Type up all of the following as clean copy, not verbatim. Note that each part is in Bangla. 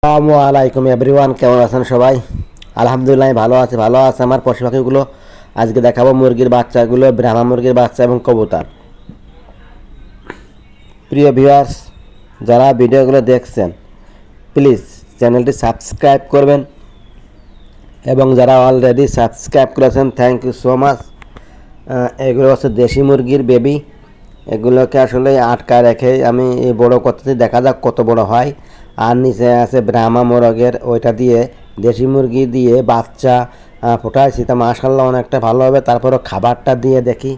আসসালামু আলাইকুম এভরিওয়ান, কেমন আছেন সবাই? আলহামদুলিল্লাহ ভালো আছে আমার পশু পাখিগুলো। আজকে দেখাবো মুরগির বাচ্চাগুলো, ব্রাহ্মা মুরগির বাচ্চা এবং কবুতর। প্রিয় ভিউয়ার্স, যারা ভিডিওগুলো দেখছেন প্লিজ চ্যানেলটি সাবস্ক্রাইব করবেন, এবং যারা অলরেডি সাবস্ক্রাইব করেছেন থ্যাংক ইউ সো মাচ। এগুলো হচ্ছে দেশি মুরগির বেবি। এগুলোকে আসলে আটকায় রেখে আমি বড় করতেছি, দেখা যাক কত বড় হয়। আর নিচে আছে ব্রাহ্মা মোরগের, ওইটা দিয়ে দেশি মুরগি দিয়ে বাচ্চা ফোটাইছি। তা মাশাআল্লাহ অনেকটা ভালো হবে। তারপরে খাবারটা দিয়ে দেখি,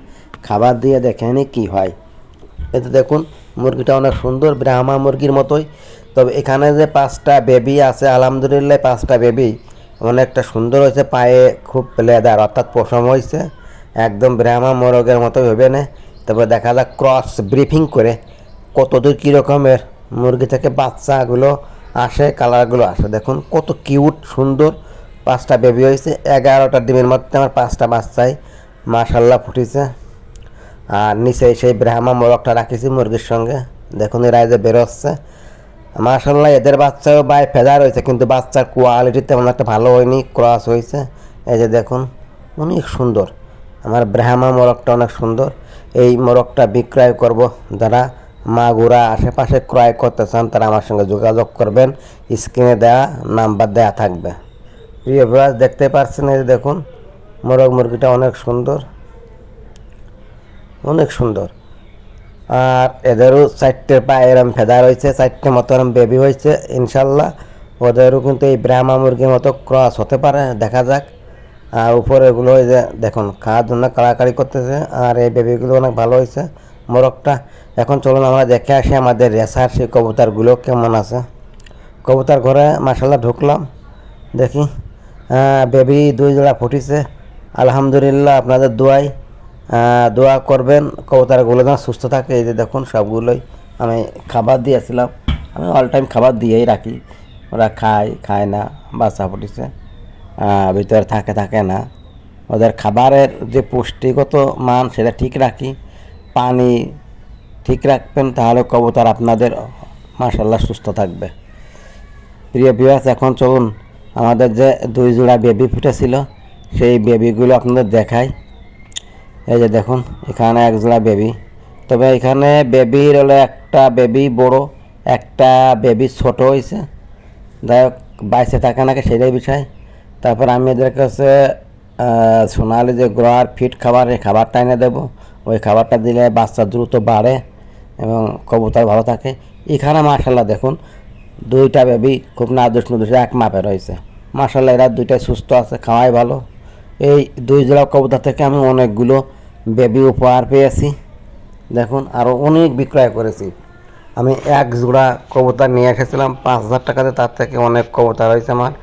খাবার দিয়ে দেখে নি কী হয়। এতে দেখুন মুরগিটা অনেক সুন্দর, ব্রাহ্মা মুরগির মতোই। তবে এখানে যে 5টা বেবি আছে, আলহামদুলিল্লাহ 5টা বেবি অনেকটা সুন্দর হয়েছে। পায়ে খুব লেদার, অর্থাৎ পশম হয়েছে, একদম ব্রাহ্মা মোরগের মতোই হবে না। তারপরে দেখা যাক ক্রস ব্রিফিং করে কতদূর কীরকমের মুরগি থেকে বাচ্চাগুলো আসে, কালারগুলো আসে। দেখুন কত কিউট সুন্দর। 5টা বেবি হয়েছে, 11টা ডিমের মধ্যে আমার 5টা বাচ্চাই মাশাল্লাহ ফুটেছে। আর নিচে সেই ব্রাহ্মা মোরগটা রাখিছি মুরগির সঙ্গে। দেখুন এরা যে বেরোচ্ছে মাশাল্লাহ। এদের বাচ্চাও বাই ফেদার হয়েছে, কিন্তু বাচ্চার কোয়ালিটি তেমন একটা ভালো হয়নি, ক্রস হয়েছে। এই যে দেখুন অনেক সুন্দর, আমার ব্রাহ্মা মোরগটা অনেক সুন্দর। এই মোরগটা বিক্রয় করব, যারা মাগুরা আশেপাশে ক্রয় করতে চান তারা আমার সঙ্গে যোগাযোগ করবেন, স্ক্রিনে দেওয়া নাম্বার দেওয়া থাকবে। প্রিয় ভিউয়ার্স, দেখতে পাচ্ছেন এই যে দেখুন মুরগিটা অনেক সুন্দর, অনেক সুন্দর। আর এদেরও 4টে পায়ে এরম ফেদার হয়েছে, 4টে মতো এরম বেবি হয়েছে। ইনশাল্লাহ ওদেরও কিন্তু এই ব্রাহ্মা মুরগির মতো ক্রস হতে পারে, দেখা যাক। আর উপরে এগুলো ওই যে দেখুন খাওয়ার জন্য কাড়াকাড়ি করতেছে। আর এই বেবিগুলো অনেক ভালো হয়েছে মোরগটা। এখন চলুন আমরা দেখে আসি আমাদের রেসার সেই কবুতরগুলো কেমন আছে। কবুতর ঘরে মাশাল্লাহ ঢুকলাম, দেখি বেবি 2 জোড়া ফুটিছে। আলহামদুলিল্লাহ আপনাদের দোয়া করবেন কবুতরগুলো যেন সুস্থ থাকে। এই যে দেখুন সবগুলোই আমি খাবার দিয়েছিলাম, আমি অল টাইম খাবার দিয়েই রাখি। ওরা খায় না, বাচ্চা ফুটিছে ভিতরে থাকে না। ওদের খাবারের যে পুষ্টিগত মান সেটা ঠিক রাখি, পানি ঠিক রাখবেন, তাহলে কবুতর আপনাদের মাশাল্লাহ সুস্থ থাকবে। প্রিয় ভিউয়ার্স, এখন চলুন আমাদের যে 2 জোড়া বেবি ফুটেছিল সেই বেবিগুলো আপনাদের দেখাই। এই যে দেখুন এখানে 1 জোড়া বেবি। তবে এখানে বেবির হলো একটা বেবি বড়, একটা বেবি ছোট হয়েছে। যাই হোক বাইসে থাকে নাকি সেটাই বিষয়। তারপর আমি এদের কাছে সোনালি যে গ্রোয়ার ফিট খাবার, এই খাবারটা এনে দেবো। ওই খাবারটা দিলে বাচ্চা দ্রুত বাড়ে এবং কবুতর ভালো থাকে। এখানে মাশাল্লাহ দেখুন 2টা বেবি খুব নাদুস এক মাপের হয়েছে। মাশাল্লাহ এরা 2টাই সুস্থ আছে, খাওয়াই ভালো। এই 2 জোড়া কবুতর থেকে আমি অনেকগুলো বেবি উপহার পেয়েছি। দেখুন আরও অনেক বিক্রয় করেছি। আমি 1 জোড়া কবুতর নিয়ে এসেছিলাম 5,000 টাকাতে, তার থেকে অনেক কবুতর হয়েছে আমার।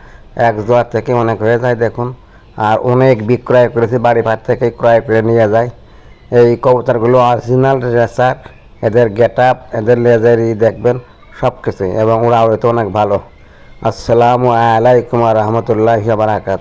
1 জোড়া থেকে অনেক হয়ে যায় দেখুন। আর অনেক বিক্রয় করেছি, বাড়ি ভাত থেকে ক্রয় করে নিয়ে যায়। এই কবুতরগুলো অরিজিনাল রেসার, এদের গেট আপ, এদের লেজারি দেখবেন সব কিছুই, এবং ওরা হয়তো অনেক ভালো। আসসালামু আলাইকুম ওয়া রাহমাতুল্লাহি ওয়া বারাকাতুহু।